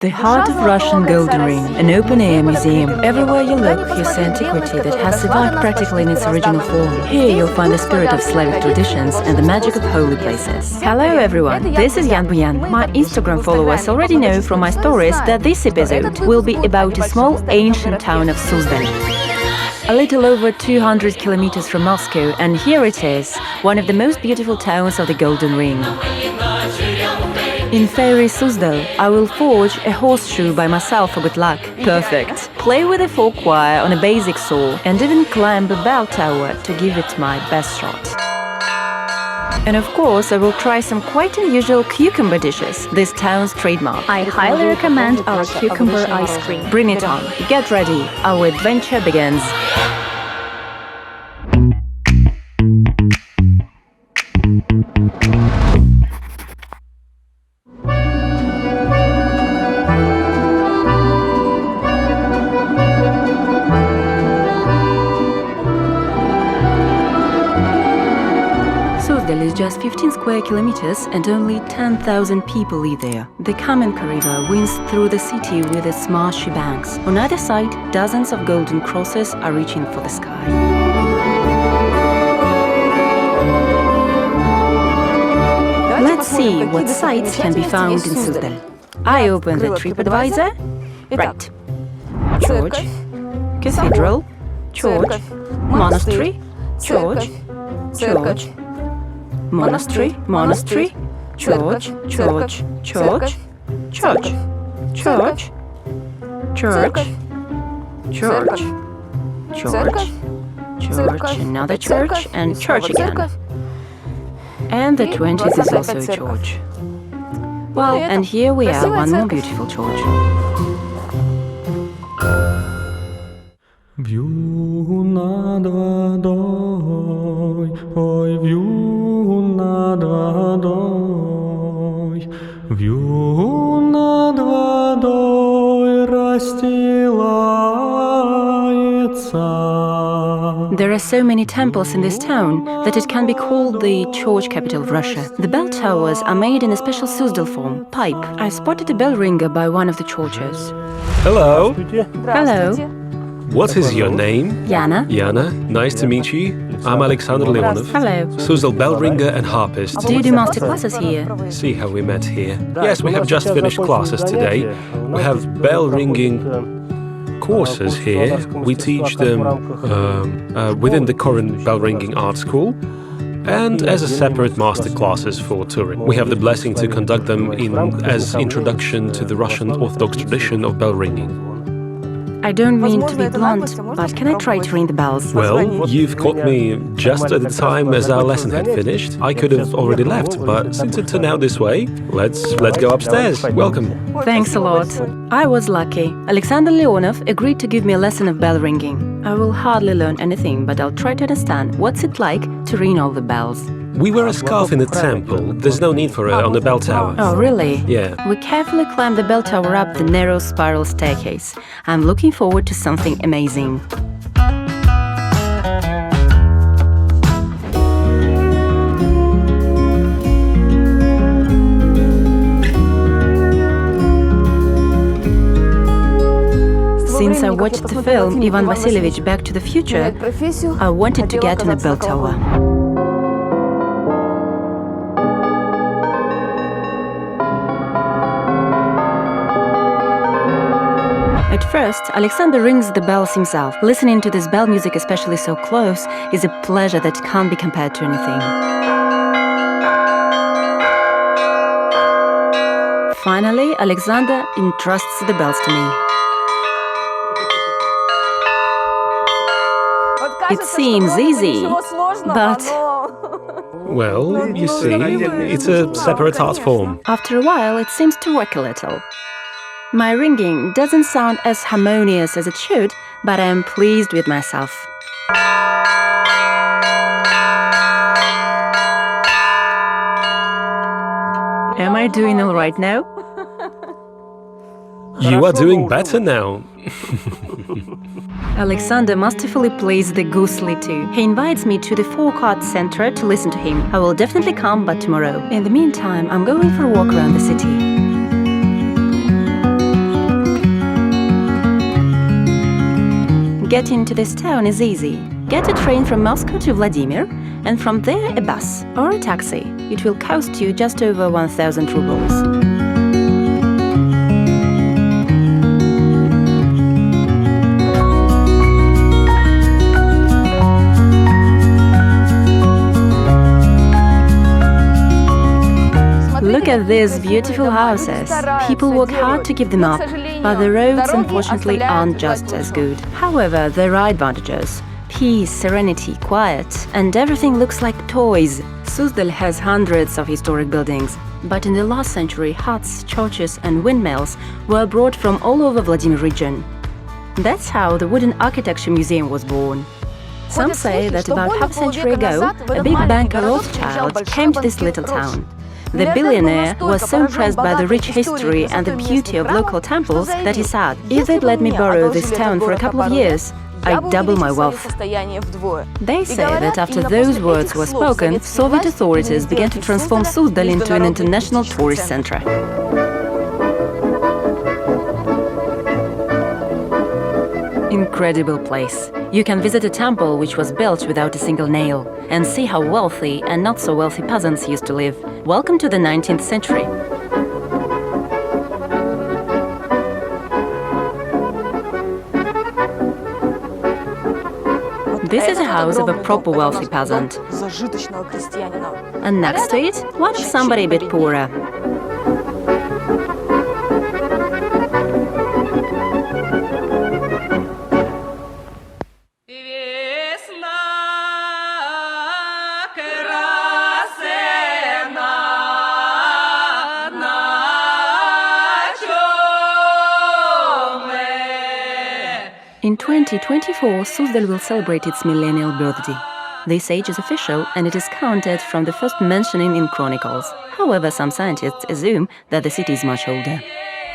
The heart of Russian Golden Ring, an open-air museum. Everywhere you look, you see antiquity that has survived practically in its original form. Here you'll find the spirit of Slavic traditions and the magic of holy places. Hello everyone, this is Buyan. My Instagram followers already know from my stories that this episode will be about a small ancient town of Suzdal. A little over 200 kilometers from Moscow, and here it is, one of the most beautiful towns of the Golden Ring. In fairy Suzdal, I will forge a horseshoe by myself for good luck. Perfect. Play with a folk choir on a basic saw and even climb a bell tower to give it my best shot. And of course, I will try some quite unusual cucumber dishes, this town's trademark. I highly recommend our cucumber ice cream. Bring it on. Get ready. Our adventure begins. Suzdal is just 15 square kilometers and only 10,000 people live there. The Kamenka River winds through the city with its marshy banks. On either side, dozens of golden crosses are reaching for the sky. Let's see what sights can be found in Suzdal. I open the TripAdvisor. Right. Church, cathedral, church, monastery, church, church, monastery, monastery, church, church, church, church, church, church, church, church, church, another church, and church again. And the 20th is also a church. Well, and here we are, one more beautiful church. View nad водой, ой, view над водой, view над водой расстилается. There are so many temples in this town that it can be called the church capital of Russia. The bell towers are made in a special Suzdal form, pipe. I spotted a bell ringer by one of the churches. Hello. Hello. What is your name? Yana. Yana. Nice to meet you. I'm Alexander Leonov. Hello. Suzdal bell ringer and harpist. Do you do master classes here? See how we met here. Yes, we have just finished classes today. We have bell ringing courses here. We teach them within the current bell ringing art school and as a separate master classes for touring. We have the blessing to conduct them as introduction to the Russian Orthodox tradition of bell ringing. I don't mean to be blunt, but can I try to ring the bells? Well, you've caught me just at the time as our lesson had finished. I could have already left, but since it turned out this way, let's go upstairs. Welcome. Thanks a lot. I was lucky. Alexander Leonov agreed to give me a lesson of bell ringing. I will hardly learn anything, but I'll try to understand what's it like to ring all the bells. We wear a scarf in the temple. There's no need for it on the bell tower. Oh, really? Yeah. We carefully climb the bell tower up the narrow spiral staircase. I'm looking forward to something amazing. Since I watched the film Ivan Vasilievich Back to the Future, I wanted to get on a bell tower. At first, Alexander rings the bells himself. Listening to this bell music, especially so close, is a pleasure that can't be compared to anything. Finally, Alexander entrusts the bells to me. It seems easy, but... Well, you see, it's a separate art form. After a while, it seems to work a little. My ringing doesn't sound as harmonious as it should, but I am pleased with myself. Am I doing all right now? You are doing better now. Alexander masterfully plays the gusli too. He invites me to the folk art center to listen to him. I will definitely come, but tomorrow. In the meantime, I'm going for a walk around the city. Getting to this town is easy. Get a train from Moscow to Vladimir, and from there a bus or a taxi. It will cost you just over 1,000 rubles. Look at these beautiful houses. People work hard to keep them up, but the roads unfortunately aren't just as good. However, there are advantages. Peace, serenity, quiet, and everything looks like toys. Suzdal has hundreds of historic buildings, but in the last century, huts, churches and windmills were brought from all over Vladimir region. That's how the Wooden Architecture Museum was born. Some say that about half a century ago, a big banker Rothschild came to this little town. The billionaire was so impressed by the rich history and the beauty of local temples that he said, if they'd let me borrow this town for a couple of years, I'd double my wealth. They say that after those words were spoken, Soviet authorities began to transform Suzdal into an international tourist center. Incredible place. You can visit a temple which was built without a single nail and see how wealthy and not so wealthy peasants used to live. Welcome to the 19th century. This is a house of a proper wealthy peasant. And next to it, what if somebody a bit poorer? In 2024, Suzdal will celebrate its millennial birthday. This age is official and it is counted from the first mentioning in chronicles. However, some scientists assume that the city is much older.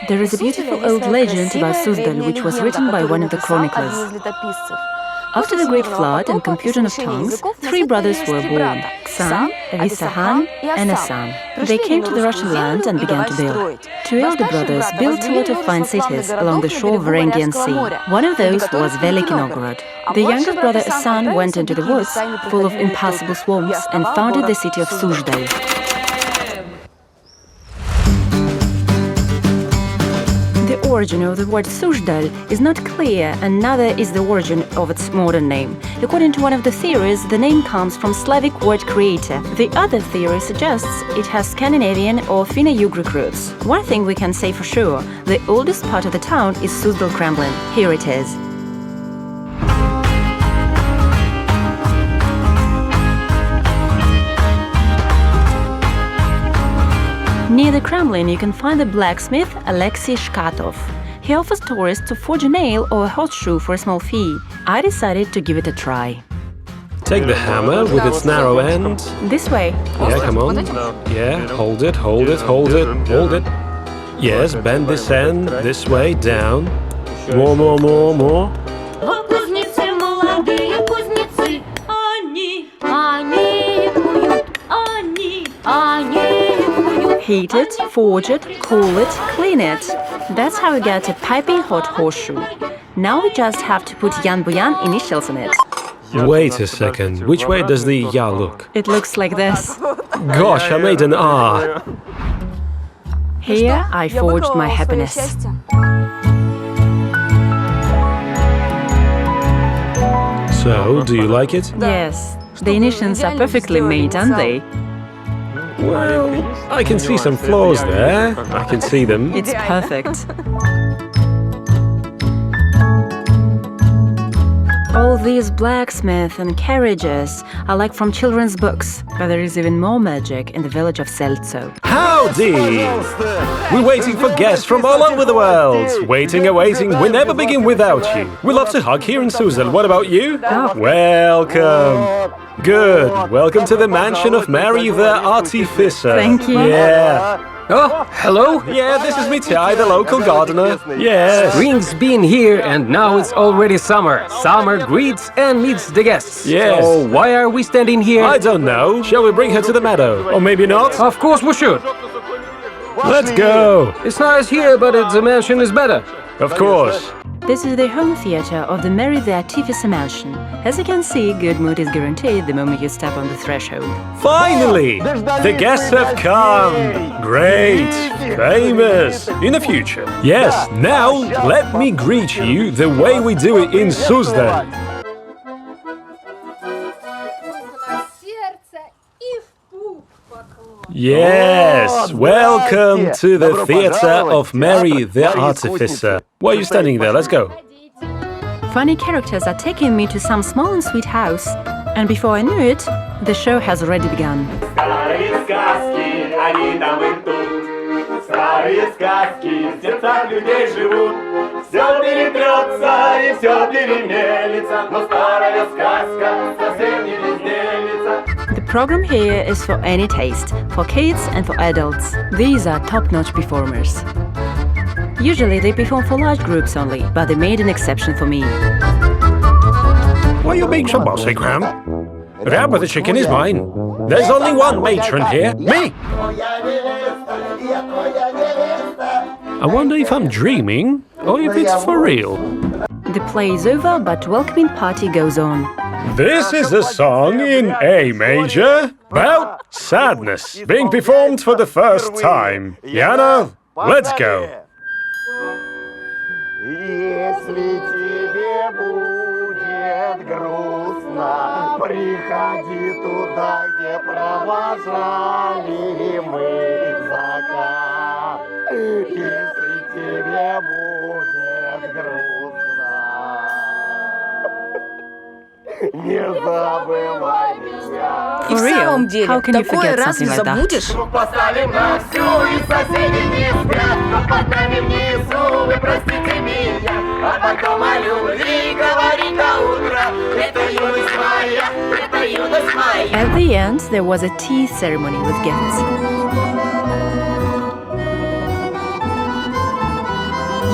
There is a beautiful old legend about Suzdal which was written by one of the chroniclers. After the great flood and confusion of tongues, 3 brothers were born: Ksan, Visahan, and Asan. They came to the Russian land and began to build. 2 elder brothers built a lot of fine cities along the shore of Varangian Sea. One of those was Veliki Novgorod. The younger brother Asan went into the woods, full of impassable swamps, and founded the city of Suzdal. The origin of the word Suzdal is not clear, and neither is the origin of its modern name. According to one of the theories, the name comes from Slavic word creator. The other theory suggests it has Scandinavian or Finno-Ugric roots. One thing we can say for sure, the oldest part of the town is Suzdal Kremlin. Here it is. Near the Kremlin, you can find the blacksmith Alexei Shkatov. He offers tourists to forge a nail or a horseshoe for a small fee. I decided to give it a try. Take the hammer with its narrow end. This way. Yeah, come on. Yeah, hold it, hold it, hold it, hold it. Yes, bend this end, this way, down. More, more, more, more. Heat it, forge it, cool it, clean it. That's how we get a piping hot horseshoe. Now we just have to put Jan Buyan initials in it. Wait a second, which way does the ya look? It looks like this. Gosh, I made an R. Here I forged my happiness. So, do you like it? Yes, the initials are perfectly made, aren't they? Well, I can see some flaws there. I can see them. It's perfect. All these blacksmith and carriages are like from children's books, but there is even more magic in the village of Seltso. Howdy! We're waiting for guests from all over the world. Waiting, we never begin without you. We love to hug here in Suzdal. What about you? Welcome. Good. Welcome to the mansion of Marya the Artificer. Thank you. Yeah. Oh, hello? Yeah, this is Mitya, the local gardener. Yes. Spring's been here and now it's already summer. Summer greets and meets the guests. Yes. So why are we standing here? I don't know. Shall we bring her to the meadow? Or maybe not? Of course we should. Let's go. It's nice here, but the mansion is better. Of course. This is the home theater of the Mary the Artificer mansion. As you can see, good mood is guaranteed the moment you step on the threshold. Finally! The guests have come! Great! Famous! In the future. Yes, now let me greet you the way we do it in Suzdal. Yes, welcome to the theatre of Mary the Artificer. Why are you standing there? Let's go. Funny characters are taking me to some small and sweet house, and before I knew it, the show has already begun. The program here is for any taste, for kids and for adults. These are top-notch performers. Usually they perform for large groups only, but they made an exception for me. Why are you being so bossy, Graham? That with the chicken is mine. There's only one matron here, me! I wonder if I'm dreaming, or if it's for real. The play is over, but welcoming party goes on. This is a song in A major about sadness, being performed for the first time. Yana, let's go. Если тебе будет грустно, приходи туда, где провожали мы закат. Если тебе будет грустно, не забывай меня. For real? How can you forget something like that? Поставим на всю, и соседи не спят, но под нами внизу, вы простите меня, а потом о любви говорить до утра. Это юность моя, это юность моя. At the end, there was a tea ceremony with gifts.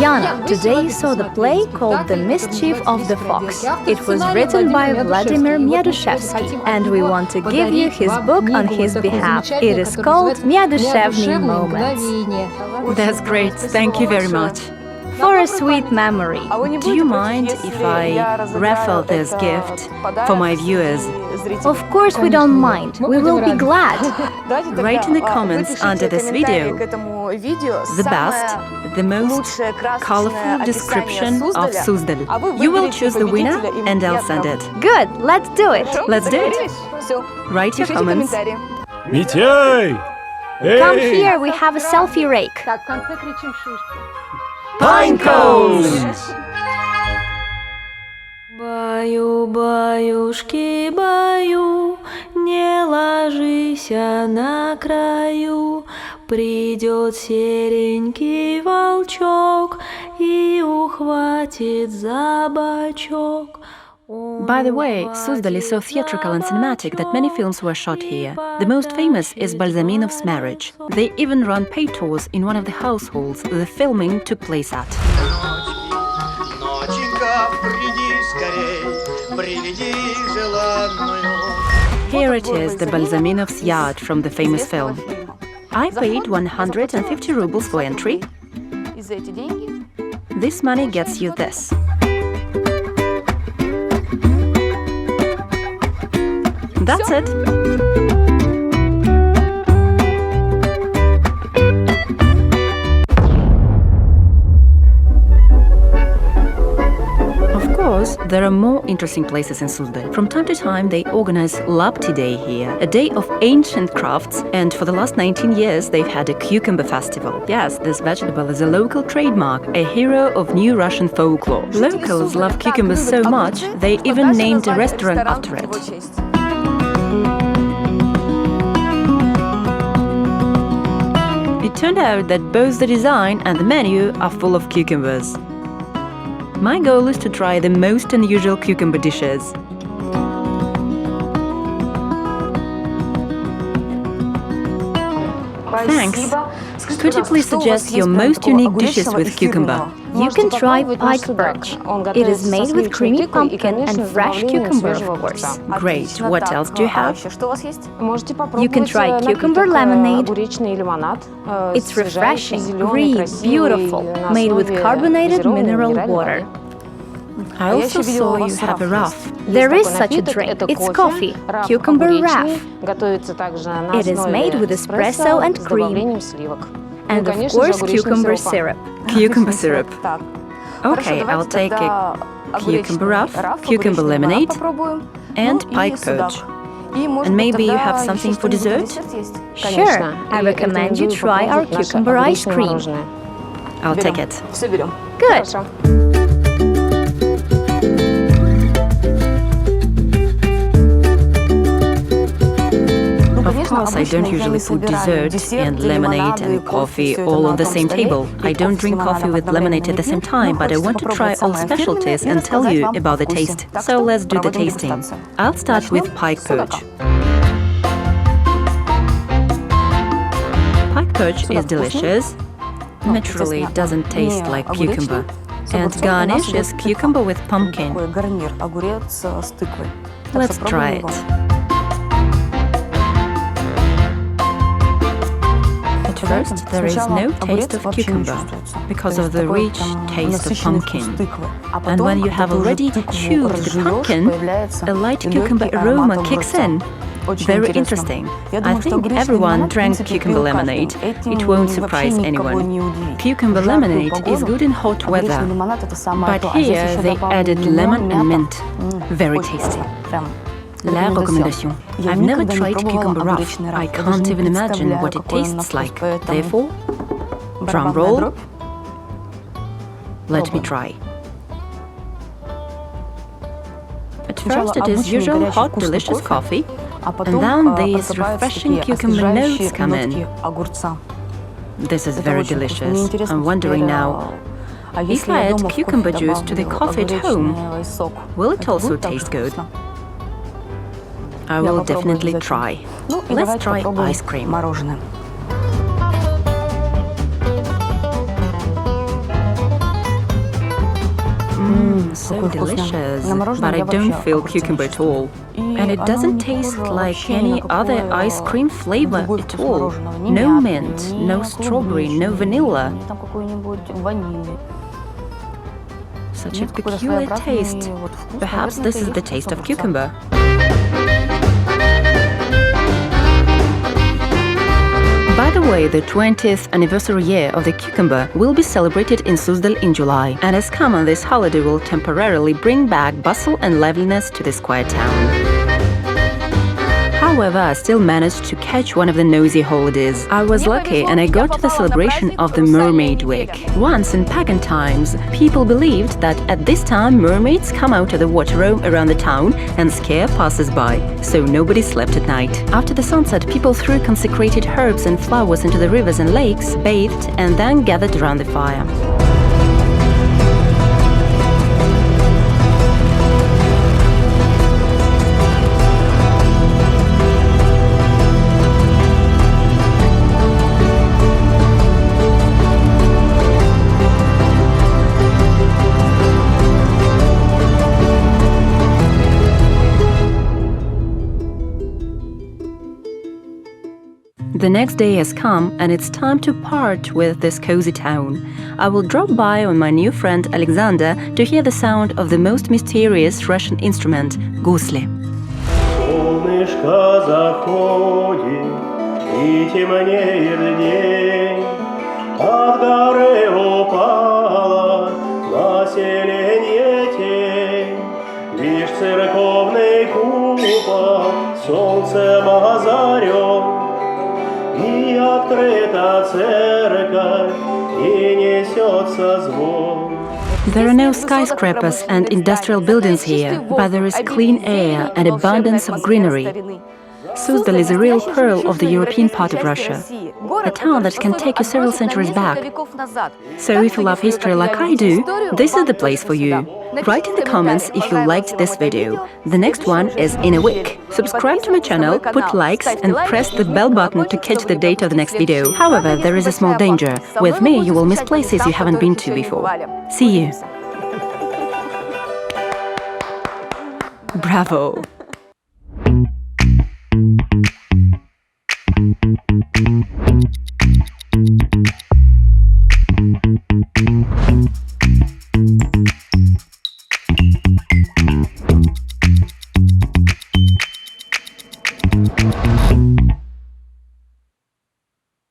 Yana, today you saw the play called The Mischief of the Fox. It was written by Vladimir Myadushevsky, and we want to give you his book on his behalf. It is called Myadushevny Moments. That's great, thank you very much. For a sweet memory. Do you mind if I raffle this gift for my viewers? Of course we don't mind, we will be glad. Write in the comments under this video the best, the most colorful description of Suzdal. You will choose the winner and I'll send it. Good, let's do it. Let's do it. Write your comments. Mitey! Come here, we have a selfie rake. Pine cones! Баю, баюшки, баю, не ложися на краю, придет серенький волчок и ухватит за бочок. By the way, Suzdal is so theatrical and cinematic that many films were shot here. The most famous is Balzaminov's marriage. They even run paid tours in one of the households the filming took place at. Here it is, the Balzaminov's yard from the famous film. I paid 150 rubles for entry. This money gets you this. That's it. Of course, there are more interesting places in Suzdal. From time to time, they organize Lapti Day here, a day of ancient crafts, and for the last 19 years, they've had a cucumber festival. Yes, this vegetable is a local trademark, a hero of new Russian folklore. Locals love cucumbers so much, they even named a restaurant after it. It turned out that both the design and the menu are full of cucumbers. My goal is to try the most unusual cucumber dishes. Thanks. Could you please suggest your most unique dishes with cucumber? You can try pike birch. It is made with creamy pumpkin and fresh cucumber, of course. Great. What else do you have? You can try cucumber lemonade. It's refreshing, green, beautiful, made with carbonated mineral water. I also saw you have a raff. There is such a drink. It's coffee, cucumber raff. It is made with espresso and cream. And of course, cucumber syrup. Cucumber syrup. Okay, I'll take a cucumber raff, cucumber lemonade, and pike perch. And maybe you have something for dessert? Sure, I recommend you try our cucumber ice cream. I'll take it. Good. Of course, I don't usually put dessert and lemonade and coffee all on the same table. I don't drink coffee with lemonade at the same time, but I want to try all specialties and tell you about the taste. So let's do the tasting. I'll start with pike perch. Pike perch is delicious. Naturally, it doesn't taste like cucumber. And garnish is cucumber with pumpkin. Let's try it. At first, there is no taste of cucumber because of the rich taste of pumpkin. And when you have already chewed the pumpkin, a light cucumber aroma kicks in. Very interesting. I think everyone drank cucumber lemonade. It won't surprise anyone. Cucumber lemonade is good in hot weather, but here they added lemon and mint. Very tasty. La recommendation. I've never tried cucumber raff. I can't even imagine what it tastes like. Therefore, drum roll. Let me try. At first, it is usual hot, delicious coffee. And then these refreshing cucumber notes come in. This is very delicious. I'm wondering now, if I add cucumber juice to the coffee at home, will it also taste good? I will definitely try. Let's try ice cream. So delicious, but I don't feel cucumber at all. And it doesn't taste like any other ice cream flavor at all. No mint, no strawberry, no vanilla. Such a peculiar taste. Perhaps this is the taste of cucumber. By the way, the 20th anniversary year of the cucumber will be celebrated in Suzdal in July, and as common, this holiday will temporarily bring back bustle and liveliness to this quiet town. However, I still managed to catch one of the nosy holidays. I was lucky and I got to the celebration of the Mermaid Week. Once in pagan times, people believed that at this time mermaids come out of the water around the town and scare passers-by, so nobody slept at night. After the sunset, people threw consecrated herbs and flowers into the rivers and lakes, bathed, and then gathered around the fire. The next day has come and it's time to part with this cozy town. I will drop by on my new friend Alexander to hear the sound of the most mysterious Russian instrument, гусли. Солнышко заходит, и темнеет день. От горы упала на селенье тень. Лишь церковный купол солнцем озарен. И открыта церковь, и несется звон. There are no skyscrapers and industrial buildings here, but there is clean air and abundance of greenery. Suzdal is a real pearl of the European part of Russia, a town that can take you several centuries back. So if you love history like I do, this is the place for you. Write in the comments if you liked this video. The next one is in a week. Subscribe to my channel, put likes and press the bell button to catch the date of the next video. However, there is a small danger. With me, you will miss places you haven't been to before. See you! Bravo! Thank